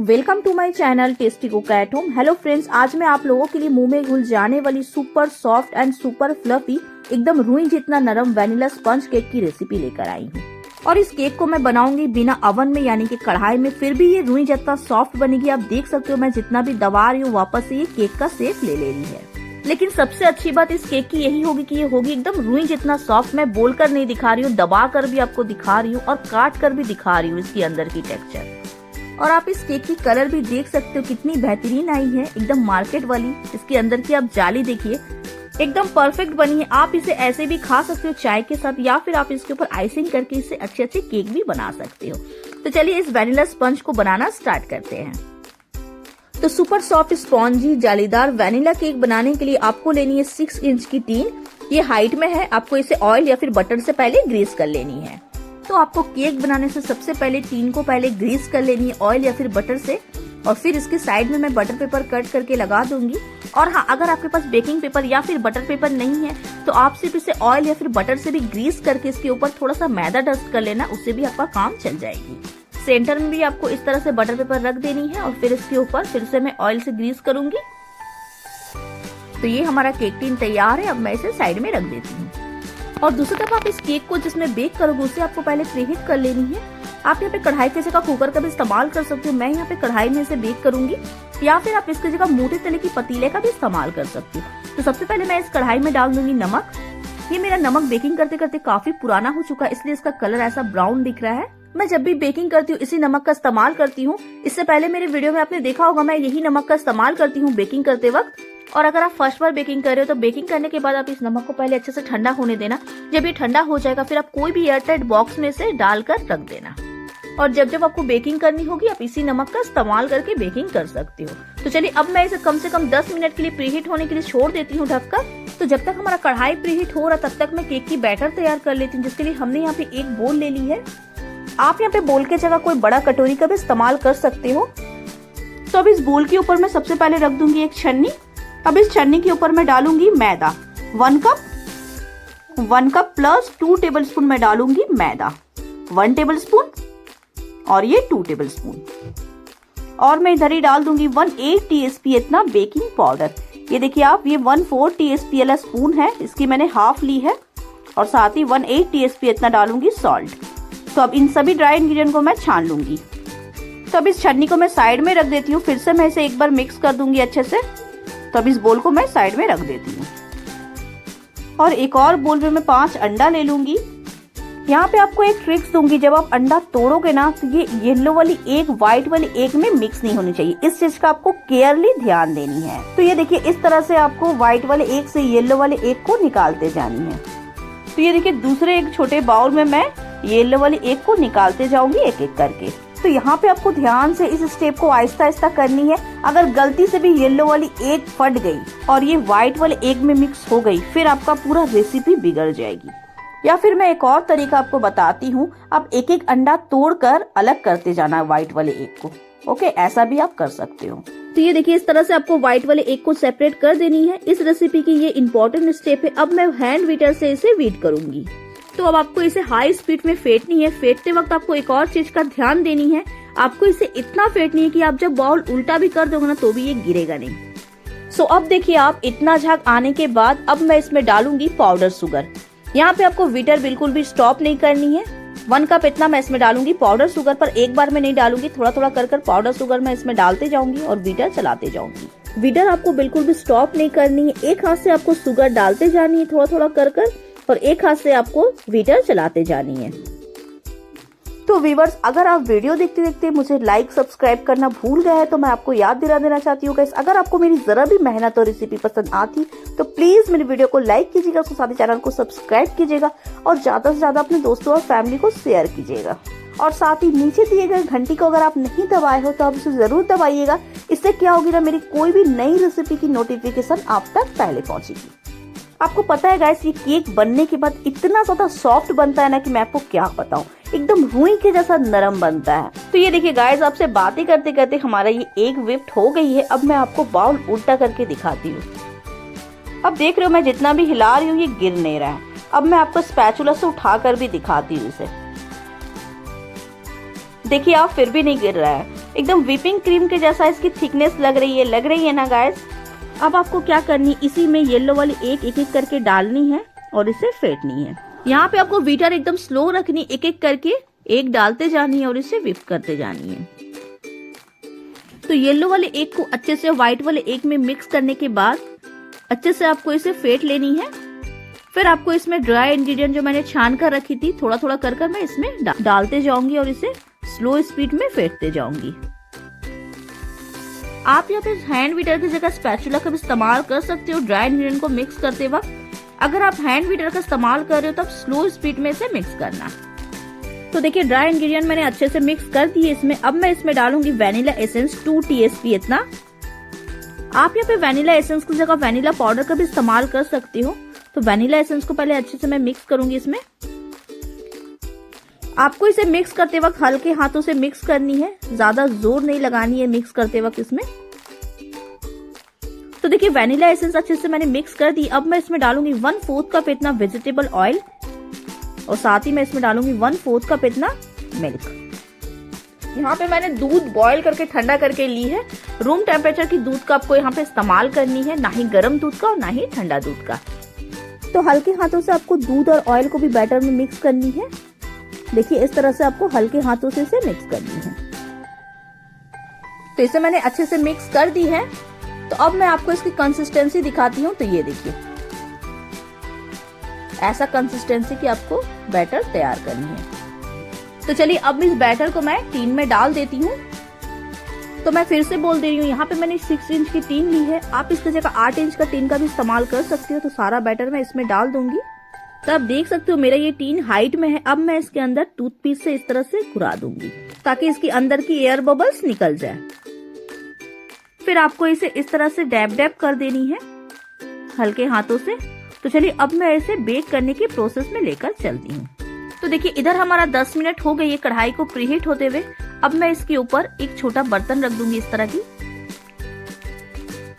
Welcome to my channel tasty cook at home. Hello friends, आज मैं आप लोगों के लिए मुंह में घुल जाने वाली super soft and super fluffy एकदम रुई जितना नरम वैनिला स्पंज केक की रेसिपी लेकर आई हूँ। और इस केक को मैं बनाऊंगी बिना ओवन में यानी कि कढ़ाई में, फिर भी ये रुई जितना सॉफ्ट बनेगी। आप देख सकते हो मैं जितना भी दबा रही हूँ वापस से ये केक का शेप ले रही है। लेकिन सबसे अच्छी बात इस केक की यही होगी कि ये होगी एकदम रुई जितना सॉफ्ट। मैं बोलकर नहीं दिखा रही हूँ, दबा कर भी आपको दिखा रही हूँ और काट कर भी दिखा रही हूँ इसकी अंदर की टेक्सचर। और आप इस केक की कलर भी देख सकते हो कितनी बेहतरीन आई है, एकदम मार्केट वाली। इसके अंदर की आप जाली देखिए, एकदम परफेक्ट बनी है। आप इसे ऐसे भी खा सकते हो चाय के साथ, या फिर आप इसके ऊपर आइसिंग करके इससे अच्छे अच्छे केक भी बना सकते हो। तो चलिए इस वैनिला स्पंज को बनाना स्टार्ट करते हैं। तो सुपर सॉफ्ट स्पॉन्जी जालीदार वैनिला केक बनाने के लिए आपको लेनी है 6 इंच की टीन। ये हाइट में है। आपको इसे ऑयल या फिर बटर से पहले ग्रीस कर लेनी है। तो आपको केक बनाने से सबसे पहले टीन को पहले ग्रीस कर लेनी है ऑयल या फिर बटर से, और फिर इसके साइड में मैं बटर पेपर कट करके लगा दूंगी। और हाँ, अगर आपके पास बेकिंग पेपर या फिर बटर पेपर नहीं है तो आप सिर्फ इसे ऑयल या फिर बटर से भी ग्रीस करके इसके ऊपर थोड़ा सा मैदा डस्ट कर लेना, उससे भी आपका काम चल जाएगी। सेंटर में भी आपको इस तरह से बटर पेपर रख देनी है और फिर इसके ऊपर फिर से मैं ऑयल से ग्रीस करूंगी। तो ये हमारा केक टीन तैयार है। अब मैं इसे साइड में रख देती हूँ। और दूसरी तरफ आप इस केक को जिसमें बेक करोगे उसे आपको पहले प्रीहीट कर लेनी है। आप यहाँ पे कढ़ाई की जगह कुकर का भी इस्तेमाल कर सकते हो। मैं यहाँ पे कढ़ाई में इसे बेक करूंगी, या फिर आप इसकी जगह मोटे तले की पतीले का भी इस्तेमाल कर सकते हो। तो सबसे पहले मैं इस कढ़ाई में डाल दूंगी नमक। ये मेरा नमक बेकिंग करते करते काफी पुराना हो चुका है, इसलिए इसका कलर ऐसा ब्राउन दिख रहा है। मैं जब भी बेकिंग करती हूँ इसी नमक का इस्तेमाल करती हूँ। इससे पहले मेरे वीडियो में आपने देखा होगा मैं यही नमक का इस्तेमाल करती हूँ बेकिंग करते वक्त। और अगर आप फर्स्ट बार बेकिंग कर रहे हो तो बेकिंग करने के बाद आप इस नमक को पहले अच्छे से ठंडा होने देना। जब ये ठंडा हो जाएगा फिर आप कोई भी एयरटाइट बॉक्स में से डालकर रख देना। और जब जब आपको बेकिंग करनी होगी आप इसी नमक का इस्तेमाल करके बेकिंग कर सकते हो। तो चलिए अब मैं इसे कम से कम 10 मिनट के लिए प्रीहीट होने के लिए छोड़ देती हूँ ढककर। तो जब तक हमारा कढ़ाई प्रीहीट हो रहा तब तक मैं केक की बैटर तैयार कर लेती हूँ, जिसके लिए हमने यहाँ पे एक बोल ले ली है। आप यहाँ पे बोल के जगह कोई बड़ा कटोरी का भी इस्तेमाल कर सकते हो। तो अब इस बोल के ऊपर मैं सबसे पहले रख दूंगी एक छन्नी। अब इस छन्नी के ऊपर मैं डालूंगी मैदा 1 कप प्लस 2 टेबलस्पून मैं डालूंगी मैदा, 1 टेबलस्पून और ये 2 टेबलस्पून। और मैं इधर ही डाल दूंगी 1/8 टीएसपी इतना बेकिंग पाउडर। ये देखिए आप, ये 1/4 टीएसपी वाला स्पून है, इसकी मैंने हाफ ली है। और साथ ही 1/8 टीएसपी इतना डालूंगी सॉल्ट। तो अब इन सभी ड्राई इंग्रेडिएंट को मैं छान लूंगी। तो अब इस छन्नी को मैं साइड में रख देती हूँ। फिर से मैं इसे एक बार मिक्स कर दूंगी अच्छे से। तो अब इस बोल को मैं साइड में रख देती हूँ। और एक और बोल में मैं 5 अंडा ले लूंगी। यहाँ पे आपको एक ट्रिक्स दूंगी, जब आप अंडा तोड़ोगे ना तो ये येलो वाली एग व्हाइट वाली एग में मिक्स नहीं होनी चाहिए। इस चीज का आपको केयरली ध्यान देनी है। तो ये देखिए इस तरह से आपको व्हाइट वाले एग से येलो वाले एग को निकालते जानी है। तो ये देखिए दूसरे एक छोटे बाउल में मैं येलो वाली एग को निकालते जाऊंगी एक एक करके। तो यहाँ पे आपको ध्यान से इस स्टेप को आहिस्ता आहिस्ता करनी है। अगर गलती से भी येलो वाली एग फट गई और ये व्हाइट वाले एग में मिक्स हो गई फिर आपका पूरा रेसिपी बिगड़ जाएगी। या फिर मैं एक और तरीका आपको बताती हूँ, आप एक एक अंडा तोड़कर अलग करते जाना व्हाइट वाले एग को। ओके, ऐसा भी आप कर सकते हो। तो ये देखिए इस तरह से आपको व्हाइट वाले एग को सेपरेट कर देनी है। इस रेसिपी की ये इंपॉर्टेंट स्टेप है। अब मैं हैंड बीटर से इसे बीट करूंगी। तो अब आपको इसे हाई स्पीड में फेंटनी है। फेंटते वक्त आपको एक और चीज का ध्यान देनी है, आपको इसे इतना फेंटनी है कि आप जब बाउल उल्टा भी कर दोगे ना तो भी ये गिरेगा नहीं। सो अब देखिए आप, इतना झाग आने के बाद अब मैं इसमें डालूंगी पाउडर शुगर। यहाँ पे आपको बीटर बिल्कुल भी स्टॉप नहीं करनी है। 1 कप इतना मैं इसमें डालूंगी पाउडर शुगर, पर एक बार में नहीं डालूंगी, थोड़ा थोड़ा कर पाउडर शुगर मैं इसमें डालते जाऊंगी और बीटर चलाते जाऊंगी। बीटर आपको बिल्कुल भी स्टॉप नहीं करनी है। एक हाथ से आपको शुगर डालते जानी है थोड़ा थोड़ा कर और एक हाथ से आपको बीटर चलाते जानी है। तो व्यूअर्स, अगर आप वीडियो देखते देखते मुझे लाइक सब्सक्राइब करना भूल गए हैं तो मैं आपको याद दिला देना चाहती हूँ गाइस, अगर आपको मेरी जरा भी मेहनत और रेसिपी पसंद आती तो प्लीज मेरी वीडियो को लाइक कीजिएगा, उसके साथ ही चैनल को सब्सक्राइब कीजिएगा और ज्यादा से ज्यादा अपने दोस्तों और फैमिली को शेयर कीजिएगा। और साथ ही नीचे दिए गए घंटी को अगर आप नहीं दबाए हो तो आप इसे जरूर दबाइएगा। इससे क्या होगी ना, मेरी कोई भी नई रेसिपी की नोटिफिकेशन आप तक पहले पहुंचेगी। आपको पता है गाइस, ये केक बनने के बाद इतना ज्यादा सॉफ्ट बनता है ना कि मैं आपको क्या बताऊं, एकदम रुई के जैसा नरम बनता है। तो ये देखिए गाइस, आपसे बातें करते करते हमारा ये एग व्हिप्ड हो गई है। अब मैं आपको बाउल उल्टा करके दिखाती हूँ। अब देख रहे हो मैं जितना भी हिला रही हूँ ये गिर नहीं रहा है। अब मैं आपको स्पैचुला से उठाकर भी दिखाती हूँ इसे। देखिए आप, फिर भी नहीं गिर रहा है। एकदम व्हिपिंग क्रीम के जैसा इसकी थिकनेस लग रही है ना गाइस। अब आपको क्या करनी, इसी में येलो वाली एक एक करके डालनी है और इसे फेंटनी है। यहाँ पे आपको बीटर एकदम स्लो रखनी, एक एक करके एक डालते जानी है और इसे व्हिप करते जानी है। तो येलो वाले एक को अच्छे से व्हाइट वाले एक में मिक्स करने के बाद अच्छे से आपको इसे फेंट लेनी है। फिर आपको इसमें ड्राई इंग्रेडिएंट जो मैंने छान कर रखी थी थोड़ा थोड़ा कर मैं इसमें डालते जाऊंगी और इसे स्लो स्पीड में फेंटते जाऊंगी। आप यहाँ पे हैंड बीटर की जगह स्पैचुला का भी इस्तेमाल कर सकते हो ड्राई इंग्रेडिएंट को मिक्स करते वक्त। अगर आप हैंड बीटर का इस्तेमाल कर रहे हो तब स्लो स्पीड में इसे मिक्स करना। तो देखिए ड्राई इंग्रेडिएंट मैंने अच्छे से मिक्स कर दिए इसमें। अब मैं इसमें डालूंगी वैनिला एसेंस 2 TSP इतना। आप यहाँ पे वैनिला एसेंस की जगह वैनिला पाउडर का भी इस्तेमाल कर सकते हो। तो वैनिला एसेंस को पहले अच्छे से मैं मिक्स करूंगी इसमें। आपको इसे मिक्स करते वक्त हल्के हाथों से मिक्स करनी है, ज्यादा जोर नहीं लगानी है मिक्स करते वक्त इसमें। तो देखिए वैनिला एसेंस अच्छे से मैंने मिक्स कर दी। अब मैं इसमें डालूंगी 1/4 कप इतना वेजिटेबल ऑयल और साथ ही मैं इसमें डालूंगी 1/4 कप इतना मिल्क। यहाँ पे मैंने दूध बॉईल करके ठंडा करके ली है। रूम टेम्परेचर की दूध का आपको यहाँ पे इस्तेमाल करनी है, ना ही गर्म दूध का और ना ही ठंडा दूध का। तो हल्के हाथों से आपको दूध और ऑयल को भी बैटर में मिक्स करनी है। देखिए इस तरह से आपको हल्के हाथों से इसे मिक्स करनी है। तो इसे मैंने अच्छे से मिक्स कर दी है। तो अब मैं आपको इसकी कंसिस्टेंसी दिखाती हूँ। तो ये देखिए ऐसा कंसिस्टेंसी की आपको बैटर तैयार करनी है। तो चलिए अब इस बैटर को मैं टीन में डाल देती हूँ। तो मैं फिर से बोल दे रही हूँ, यहाँ पे मैंने 6 इंच की टीन ली है। आप इसकी जगह 8 इंच का टीन का भी इस्तेमाल कर सकते हो। तो सारा बैटर मैं इसमें डाल दूंगी। तो आप देख सकते हो मेरा ये टीन हाइट में है। अब मैं इसके अंदर टूथपिक से इस तरह से घुरा दूंगी ताकि इसके अंदर की एयर बबल्स निकल जाए। फिर आपको इसे इस तरह से डैब डैब कर देनी है हल्के हाथों से। तो चलिए अब मैं इसे बेक करने की प्रोसेस में लेकर चलती हूँ। तो देखिए इधर हमारा 10 मिनट हो गई है कढ़ाई को प्रीहीट होते हुए। अब मैं इसके ऊपर एक छोटा बर्तन रख दूंगी इस तरह की।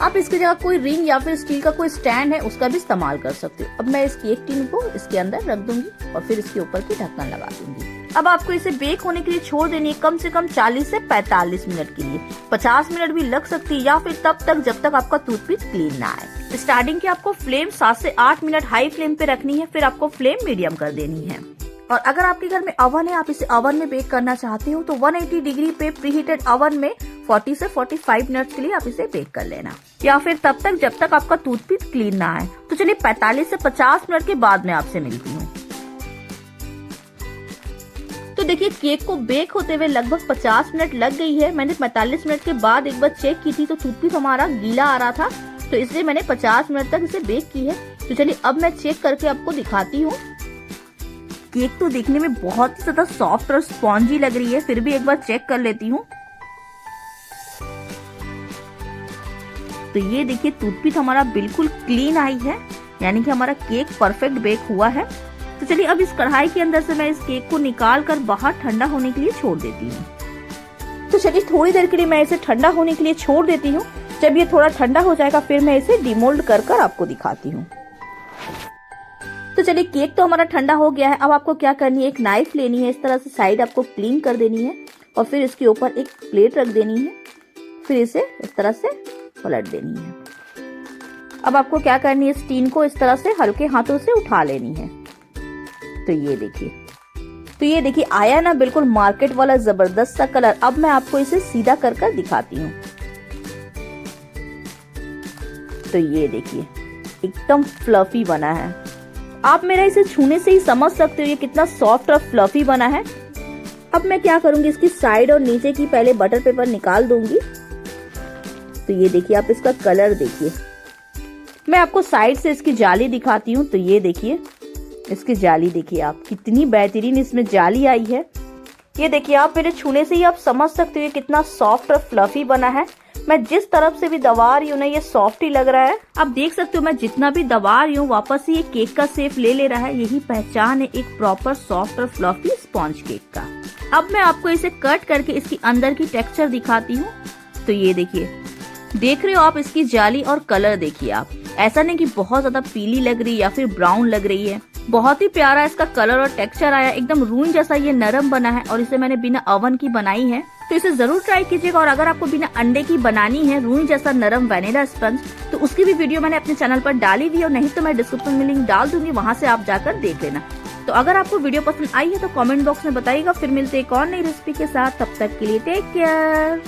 आप इसकी जगह कोई रिंग या फिर स्टील का कोई स्टैंड है उसका भी इस्तेमाल कर सकते हो। अब मैं इस केक टिन को इसके अंदर रख दूंगी और फिर इसके ऊपर की ढक्कन लगा दूंगी। अब आपको इसे बेक होने के लिए छोड़ देनी है कम से कम 40 से 45 मिनट के लिए। 50 मिनट भी लग सकती है या फिर तब तक जब तक आपका टूथपिक क्लीन ना आए। स्टार्टिंग के आपको फ्लेम 7 से 8 मिनट हाई फ्लेम पे रखनी है, फिर आपको फ्लेम मीडियम कर देनी है। और अगर आपके घर में ओवन है, आप इसे ओवन में बेक करना चाहते हो तो 180 डिग्री पे प्रीहीटेड ओवन में 40 से 45 मिनट के लिए आप इसे बेक कर लेना, या फिर तब तक जब तक आपका टूथपिक क्लीन ना आए। तो चलिए 45 से 50 मिनट के बाद मैं आपसे मिलती हूँ। तो देखिए केक को बेक होते हुए लगभग 50 मिनट लग गई है। मैंने 45 मिनट के बाद एक बार चेक की थी तो टूथपिक हमारा गीला आ रहा था, तो इसलिए मैंने 50 मिनट तक इसे बेक की है। तो चलिए अब मैं चेक करके आपको दिखाती हूँ। केक तो देखने में बहुत ही ज्यादा सॉफ्ट और स्पॉन्जी लग रही है, फिर भी एक बार चेक कर लेती हूँ। तो ये देखिए टूथपिक हमारा बिल्कुल क्लीन आई है, यानी कि हमारा केक परफेक्ट बेक हुआ है। तो चलिए अब इस कढ़ाई के अंदर से मैं इस केक को निकाल कर बाहर ठंडा होने के लिए छोड़ देती हूँ। तो चलिए थोड़ी देर के लिए मैं इसे ठंडा होने के लिए छोड़ देती हूँ। जब ये थोड़ा ठंडा हो जाएगा फिर मैं इसे डिमोल्ड कर आपको दिखाती हूँ। तो चलिए केक तो हमारा ठंडा हो गया है। अब आपको क्या करनी है, एक नाइफ लेनी है, इस तरह से साइड आपको क्लीन कर देनी है और फिर इसके ऊपर एक प्लेट रख देनी है, फिर इसे इस तरह से पलट देनी है। अब आपको क्या करनी है, इस टीन को इस तरह से हल्के हाथों से उठा लेनी है। तो ये देखिए आया ना बिल्कुल मार्केट वाला जबरदस्त सा कलर। अब मैं आपको इसे सीधा कर दिखाती हूँ। तो ये देखिए एकदम फ्लफी बना है। आप मेरा इसे छूने से ही समझ सकते हो ये कितना सॉफ्ट और फ्लफी बना है। अब मैं क्या करूंगी, इसकी साइड और नीचे की पहले बटर पेपर निकाल दूंगी। तो ये देखिए आप इसका कलर देखिए। मैं आपको साइड से इसकी जाली दिखाती हूँ। तो ये देखिए इसकी जाली देखिए आप, कितनी बेहतरीन इसमें जाली आई है। ये देखिए आप मेरे छूने से ही आप समझ सकते हो ये कितना सॉफ्ट और फ्लफी बना है। मैं जिस तरफ से भी दबा रही हूँ ना ये सॉफ्ट ही लग रहा है। आप देख सकते हो मैं जितना भी दबा रही हूँ वापस से ये केक का शेप ले रहा है। यही पहचान है एक प्रॉपर सॉफ्ट और फ्लफी स्पॉन्ज केक का। अब मैं आपको इसे कट करके इसकी अंदर की टेक्सचर दिखाती हूँ। तो ये देखिए, देख रहे हो आप इसकी जाली और कलर देखिए आप। ऐसा नहीं कि बहुत ज्यादा पीली लग रही है या फिर ब्राउन लग रही है, बहुत ही प्यारा इसका कलर और टेक्सचर आया, एकदम रूई जैसा ये नरम बना है और इसे मैंने बिना ओवन की बनाई है, तो इसे जरूर ट्राई कीजिएगा। और अगर आपको बिना अंडे की बनानी है रूई जैसा नरम वैनिला स्पंज, तो उसकी भी वीडियो मैंने अपने चैनल पर डाली हुई है, और नहीं तो मैं डिस्क्रिप्शन में लिंक डाल दूंगी, वहां से आप जाकर देख लेना। तो अगर आपको वीडियो पसंद आई है तो कमेंट बॉक्स में बताइएगा। फिर मिलते एक और नई रेसिपी के साथ, तब तक के लिए टेक केयर।